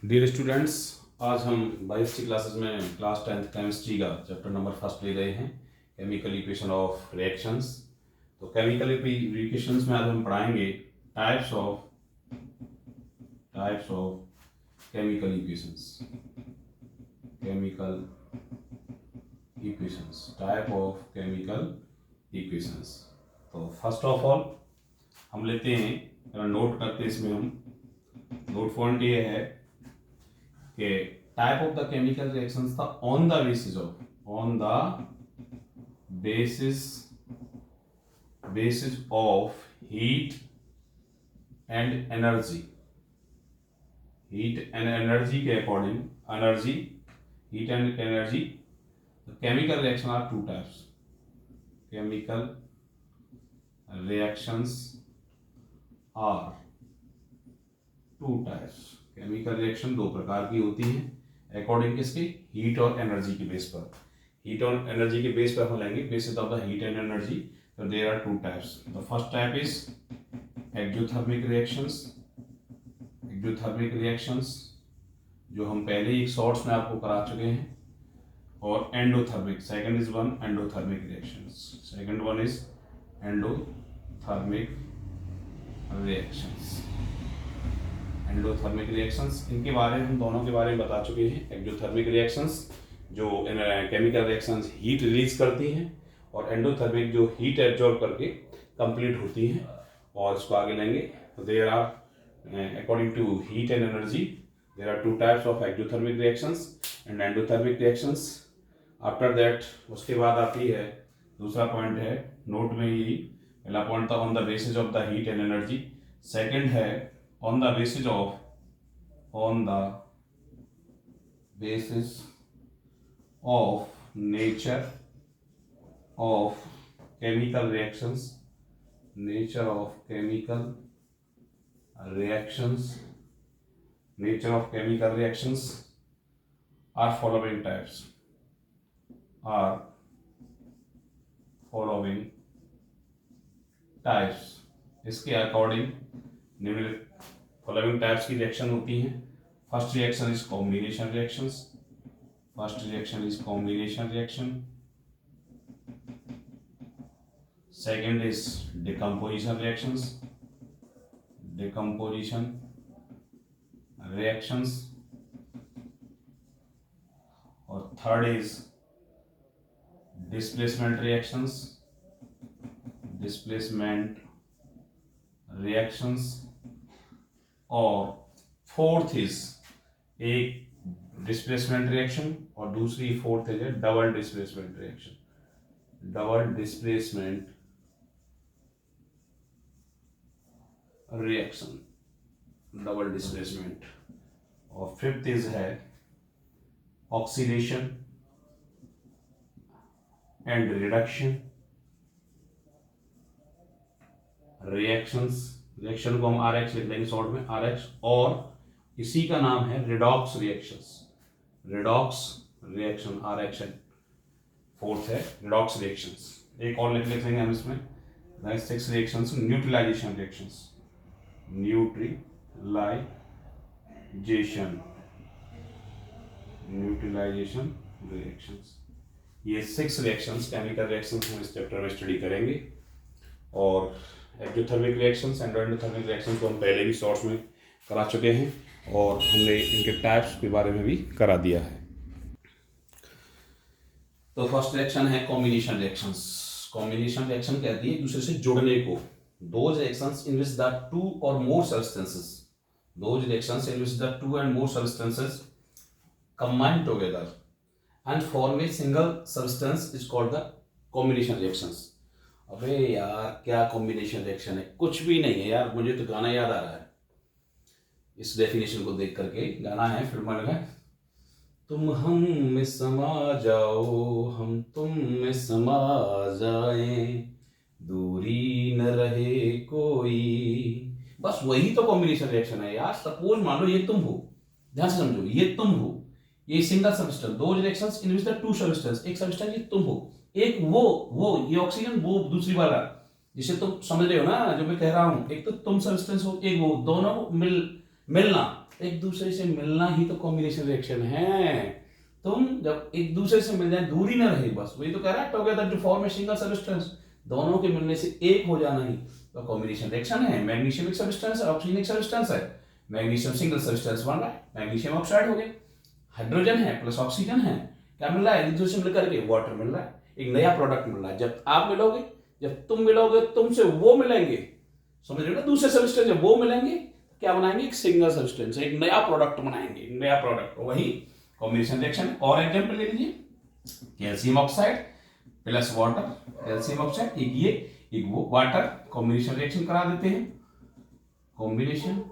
Dear students, आज हम biology classes में क्लास 10th केमिस्ट्री का चैप्टर नंबर फर्स्ट ले रहे हैं, केमिकल इक्वेशन ऑफ रिएक्शंस। तो केमिकल इक्वेशंस में आज हम पढ़ाएंगे types of chemical equations. Type of chemical equations. तो फर्स्ट ऑफ ऑल हम लेते हैं, नोट करते हैं, इसमें हम नोट पॉइंट ये है कि type of the chemical reactions था on the basis of heat and energy के according heat and energy chemical reaction are two types. Chemical reactions are two types. Chemical reaction दो प्रकार की होती है अकॉर्डिंग किसके, हीट और एनर्जी के बेस पर। हीट और एनर्जी के बेस पर हम लेंगे basis of the heat and energy. तो there are two types. The first type is exothermic reactions जो हम पहले ही एक शॉर्ट्स में आपको करा चुके हैं, और endothermic. Second is one endothermic reactions. Second one is endothermic reactions. इनके बारे में हम दोनों के बारे में बता चुके हैं। एक्सोथर्मिक रिएक्शंस जो केमिकल रिएक्शंस हीट रिलीज करती हैं, और एंडोथर्मिक जो हीट एब्जॉर्ब करके कंप्लीट होती हैं। और इसको आगे लेंगे तो there are according to heat and energy there are two types of exothermic reactions and endothermic reactions. After that उसके बाद आती है दूसरा पॉइंट है नोट में ही। पहला पॉइंट था on the basis of the heat and energy. Second है on the basis of nature of chemical reactions are following types। इसके अकॉर्डिंग निम्नलिखित फॉलोइंग टाइप्स की रिएक्शन होती हैं। First reaction is combination reaction. Second is decomposition reactions. और third is displacement reactions. और fourth is एक displacement reaction, और दूसरी फोर्थ है डबल डिस्प्लेसमेंट रिएक्शन। और फिफ्थ इज है ऑक्सीडेशन एंड रिडक्शन रिएक्शन को हम RX लिख देंगे शॉर्ट में, RX। और इसी का नाम है रिडॉक्स रिएक्शन RX है। फोर्थ है रिडॉक्स रिएक्शंस। एक और लिख लेंगे हम इसमें, 6 रिएक्शंस। Neutralisation reactions. ये 6 रिएक्शंस केमिकल रिएक्शंस हम इस चैप्टर में स्टडी करेंगे। और exothermic reactions and endothermic reactions को हम पहले भी शॉर्ट्स में करा चुके हैं, और हमने इनके टाइप्स के बारे में भी करा दिया है। तो फर्स्ट रिएक्शन है कॉम्बिनेशन रिएक्शन कहती है एक दूसरे से जुड़ने को। Those reactions in which the two और more substances combine together and form a single substance is called the combination reactions। अबे यार क्या कॉम्बिनेशन रिएक्शन है? कुछ भी नहीं है यार, मुझे तो गाना याद आ रहा है इस डेफिनेशन को देख करके। गाना है फिल्म में, तुम हम में समा जाओ हम तुम में समा जाए, दूरी न रहे कोई। बस वही तो कॉम्बिनेशन रिएक्शन है यार। सपोज मान लो ये तुम हो, ध्यान से समझो, ये तुम हो, ये सिंगल सब्सटेंस। दो reactions in which the to substance, एक सब्सटेंस ये तुम हो, एक वो ये ऑक्सीजन, वो दूसरी वाला, जिसे तुम समझ रहे हो ना जो मैं कह रहा हूं। एक तो तुम सब्सटेंस हो, एक वो, दोनों मिलना एक दूसरे से मिलना ही तो कॉम्बिनेशन रिएक्शन है। तुम जब एक दूसरे से मिल जाए, दूरी ना रहे, बस वही तो कह रहा है, together to form a single substance, दोनों के मिलने से एक हो जाना ही तो कॉम्बिनेशन रिएक्शन है। मैग्नीशियम एक सब्सटेंस है, ऑक्सीजन एक सब्सटेंस है, मैग्नीशियम सिंगल सब्सटेंस बन रहा है, मैग्नीशियम ऑक्साइड हो गया, हाइड्रोजन है प्लस ऑक्सीजन है, क्या मिल रहा है एक दूसरे से मिलकर के वाटर मिल रहा है, एक नया प्रोडक्ट मिल रहा है। जब आप मिलोगे, जब तुम मिलोगे, तुमसे वो मिलेंगे, समझ रहे हो ना, दूसरे सब्सटेंस जब वो मिलेंगे क्या बनाएंगे, एक सिंगल सब्सटेंस, एक नया प्रोडक्ट बनाएंगे, एक नया प्रोडक्ट, वही कॉम्बिनेशन रिएक्शन है। और एग्जांपल ले लीजिए, calcium oxide plus water, calcium oxide एक ये एक वो, वाटर, कॉम्बिनेशन रिएक्शन करा देते हैं, कॉम्बिनेशन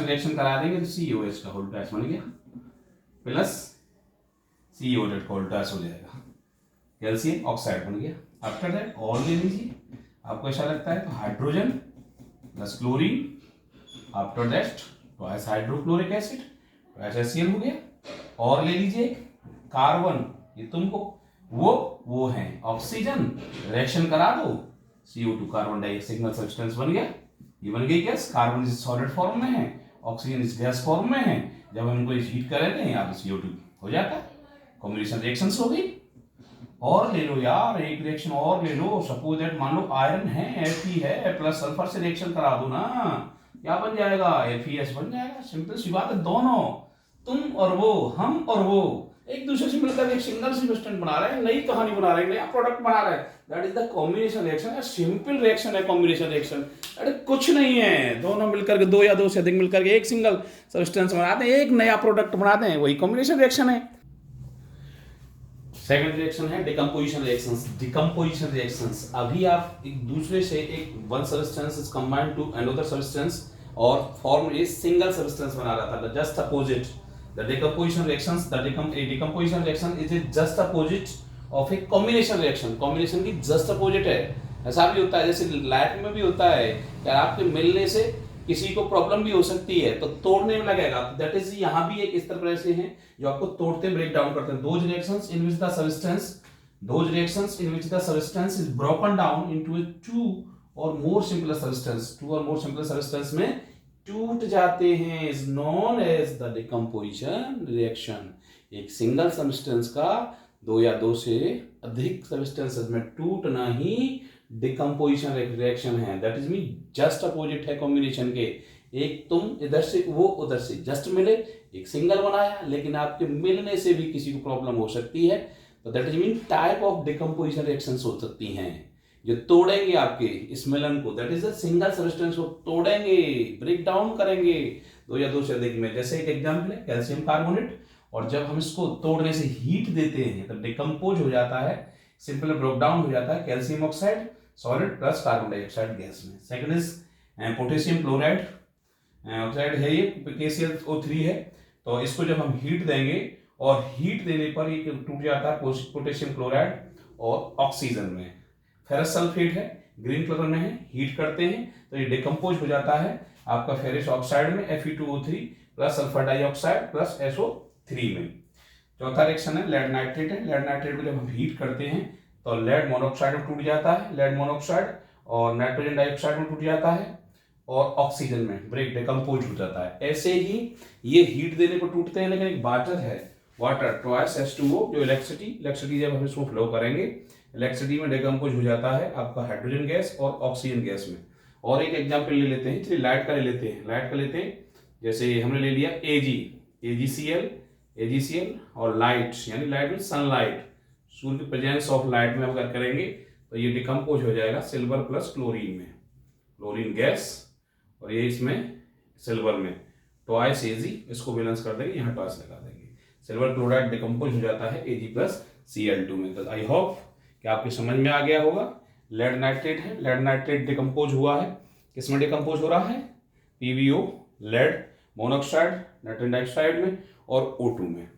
रिएक्शन करा देंगे तो COH का होल ट्राइस बन गया प्लस CO का होल ट्राइस हो जाएगा, कैल्शियम ऑक्साइड बन गया। आफ्टर दैट और ले लीजिए, आपको ऐसा लगता है तो hydrogen plus chlorine, after that twice hydrochloric acid, twice HCl हो गया। और ले लीजिए कार्बन, ये तुमको वो है ऑक्सीजन, रिएक्शन करा दो, CO2 carbon dioxide single substance बन गया, ये बन गई गैस। कार्बन इस सॉलिड फॉर्म में है, ऑक्सीजन इस गैस फॉर्म में है, जब हम इनको हीट करेंगे यहाँ पे CO2 हो जाता है, कॉम्बिनेशन रिएक्शंस हो गई। और ले लो यार, एक रिएक्शन और ले लो, सपोज दैट मान लो आयरन है, Fe है, प्लस सल्फर से रिएक्शन करा दो ना, क्या बन जाएगा, FeS बन जाएगा। सिंपल सी बात है, दोनों तुम और वो, हम और वो एक दूसरे से मिलकर एक सिंगल सब्सटेंस बना रहे हैं, नई कहानी बना रहे हैं, नया प्रोडक्ट बना रहे हैं, that is the combination reaction. Simple reaction है कॉम्बिनेशन रिएक्शन, अरे कुछ नहीं है, दोनों मिलकर के, दो या दो से अधिक मिलकर के एक सिंगल सब्सटेंस बनाते हैं, एक नया प्रोडक्ट बनाते हैं, वही कॉम्बिनेशन रिएक्शन है। सेकंड रिएक्शन है डिकम्पोजिशन रिएक्शंस। डिकम्पोजिशन रिएक्शंस, अभी आप एक दूसरे से एक one substance is combined to another substance और फॉर्म ए सिंगल सब्सटेंस बना रहा था, just opposite the decomposition reactions. The decomposition reaction is just opposite of a combination reaction, combination की जस्ट अपोजिट है। ऐसा भी होता है जैसे लाइफ में भी होता है कि आपके मिलने से किसी को प्रॉब्लम भी हो सकती है तो तोड़ने में लगेगा, दैट इज यहाँ भी एक इस तरह से हैं जो आपको तोड़ते ब्रेक डाउन करते हैं। Those reactions in which the substance is broken down into two और मोर सिंपल सब्सटेंस में टूट जाते हैं, is known as the decomposition reaction. एक सिंगल सब्सटेंस का दो या दो से अधिक सब्सटेंसेस में टूटना ही डिकम्पोजिशन रिएक्शन है, that is mean just opposite है कॉम्बिनेशन के। एक तुम इधर से वो उधर से जस्ट मिले, एक सिंगल बनाया, लेकिन आपके मिलने से भी किसी को प्रॉब्लम हो सकती है, तो that is mean type of decomposition reactions हो सकती हैं जो तोड़ेंगे आपके इस मिलन को, that is a single substance को तोड़ेंगे, ब्रेक डाउन करेंगे दो या दो से अधिक में। जैसे एक एग्जांपल है कैल्शियम कार्बोनेट, और जब हम इसको तोड़ने से हीट देते हैं तो डिकम्पोज हो जाता है, सिंपल ब्रेक डाउन हो जाता है calcium oxide solid plus carbon dioxide gas में। Second is potassium chloride oxide है, ये KClO3 है, तो इसको जब हम हीट देंगे और हीट देने पर ये टूट जाता है पोटेशियम क्लोराइड और ऑक्सीजन में। फेरस सल्फेट है, ग्रीन कलर में है, हीट करते हैं तो ये डिकम्पोज हो जाता है आपका फेरस ऑक्साइड में Fe2O3 plus sulphur dioxide plus SO3 में। चौथा रिएक्शन है लेड नाइट्रेट है, लेड नाइट्रेट को जब हम हीट करते हैं तो लेड मोनोऑक्साइड में टूट जाता है, लेड मोनोऑक्साइड, और नाइट्रोजन डाइऑक्साइड में टूट जाता है और ऑक्सीजन में ब्रेक डिकम्पोज हो जाता है। ऐसे ही ये हीट देने पर टूटते हैं, लेकिन एक वाटर है, वाटर ट्वाइस H2O जो इलेक्ट्रिसिटी जब हम इसको फ्लो करेंगे इलेक्ट्रिसिटी में डिकम्पोज हो जाता है आपका हाइड्रोजन गैस और ऑक्सीजन गैस में। और एक एग्जाम्पल ले लेते हैं, चलिए लाइट का ले लेते हैं, जैसे हमने ले लिया AgCl और लाइट, यानी लाइट में सनलाइट, सूर्य की प्रेजेंस ऑफ लाइट में अगर करेंगे तो ये डिकम्पोज हो जाएगा सिल्वर प्लस क्लोरीन में, क्लोरीन गैस, और ये इसमें सिल्वर में ट्वाइस Ag, इसको बैलेंस कर देंगे, यहाँ ट्वाइस लगा देंगे, सिल्वर क्लोराइड डिकम्पोज हो जाता है Ag प्लस Cl2 में। तो आई होप कि आपके समझ में आ गया होगा। लेड नाइट्रेट है, लेड नाइट्रेट डिकम्पोज हुआ है, किसमें डिकम्पोज हो रहा है, PbO lead monoxide nitrogen dioxide में और O2 में।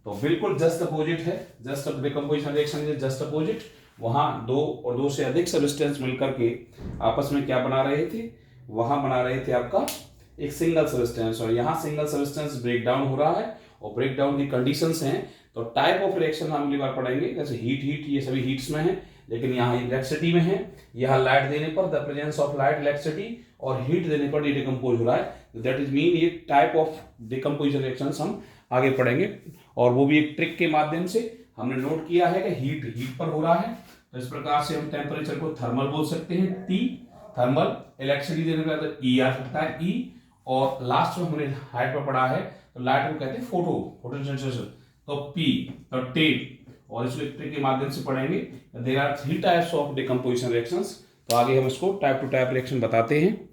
तो बिल्कुल जस्ट अपोजिट है, just decomposition reaction is just opposite. वहां दो और दो से अधिक सब्सटेंस मिलकर के आपस में क्या बना रहे थे, वहां बना रहे थे आपका एक सिंगल सब्सटेंस, और यहाँ सिंगल सब्सटेंस ब्रेक डाउन हो रहा है और ब्रेक डाउन की कंडीशंस हैं। तो टाइप ऑफ रिएक्शन हम अगली बार पढ़ेंगे, जैसे हीट ये सभी हीट्स में है, लेकिन यहाँ इलेक्ट्रिसिटी में है, यहाँ लाइट देने पर the presence of light electricity और हीट देने पर ये डिकम्पोज हो रहा है, दैट इज मीन ये टाइप ऑफ डिकम्पोजिशन रिएक्शंस हम आगे पढ़ेंगे। और वो भी एक ट्रिक के माध्यम से हमने नोट किया है कि हीट पर हो रहा है, तो इस प्रकार से हम टेम्परेचर को थर्मल बोल सकते हैं T, थर्मल, इलेक्ट्रिसिटी देने पर E आ सकता है E, और लास्ट में हमने हाइट पर पढ़ा है तो लाइट को कहते हैं फोटोसेंसेशन, तो P, तो T, और इसको एक ट्रिक के माध्यम से पढ़ेंगे। There are 3 types of decomposition reactions, तो आगे हम इसको टाइप टू टाइप रिएक्शन बताते हैं।